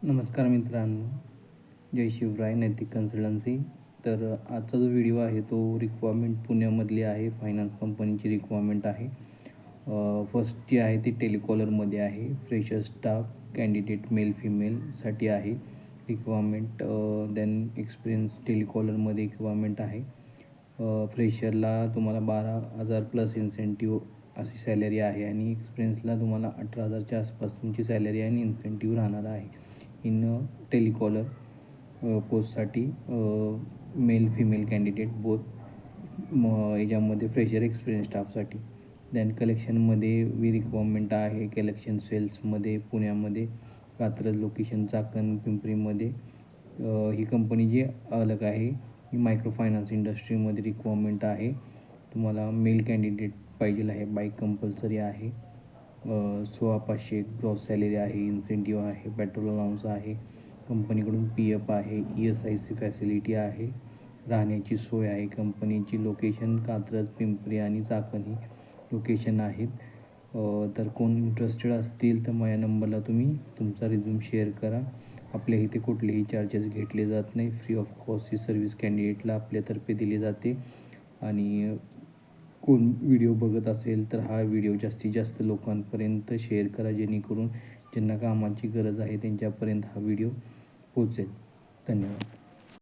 नमस्कार मित्रांनो, जय शिवराय नैतिक कन्सल्टन्सी. तर आजचा जो व्हिडिओ आहे तो रिक्वायरमेंट पुण्यामधली आहे. फायनान्स कंपनीची रिक्वायरमेंट आहे. फर्स्ट जी आहे ती टेलिकॉलरमध्ये आहे. फ्रेशर स्टाफ कॅन्डिडेट मेल फिमेलसाठी आहे रिक्वायरमेंट. देन एक्सपिरियन्स टेलिकॉलरमध्ये रिक्वायरमेंट आहे. फ्रेशरला तुम्हाला 12,000 प्लस इन्सेंटिव्ह अशी सॅलरी आहे आणि एक्सपिरियन्सला तुम्हाला 18,000च्या आसपास तुमची सॅलरी आणि इन्सेंटिव्ह राहणार आहे. इन टेलिकॉलर पोस्टसाठी मेल फिमेल कॅन्डिडेट बोथ याच्यामध्ये फ्रेशर एक्सपिरियन्स स्टाफसाठी. दॅन कलेक्शनमध्ये रिक्वायरमेंट आहे. कलेक्शन सेल्समध्ये पुण्यामध्ये, कात्रज लोकेशन, चाकण, पिंपरीमध्ये. ही कंपनी जी अलग आहे ही मायक्रो फायनान्स इंडस्ट्रीमध्ये रिक्वायरमेंट आहे. तुम्हाला मेल कॅन्डिडेट पाहिजे आहे. बाईक कंपल्सरी आहे. 16,500 ग्रॉस सॅलरी आहे. इन्सेंटिव्ह आहे. पेट्रोल अलाउन्स आहे. कंपनीकडून PF आहे. ESIC फॅसिलिटी आहे. राहण्याची सोय आहे. कंपनीची लोकेशन कात्रज, पिंपरी आणि चाकण ही लोकेशन आहेत. तर कोण इंटरेस्टेड असतील तर माझ्या नंबरला तुम्ही तुमचा रिझ्यूम शेअर करा. आपल्या इथे कुठलेही चार्जेस घेतले जात नाही. फ्री ऑफ कॉस्ट ही सर्व्हिस कॅन्डिडेटला आपल्यातर्फे दिली जाते. आणि कोण व्हिडिओ बघत असेल तर हा व्हिडिओ जास्तीत जास्त लोकांपर्यंत शेअर करा, जेणेकरून ज्यांना कामाची गरज आहे त्यांच्यापर्यंत हा व्हिडिओ पोहोचेल. धन्यवाद.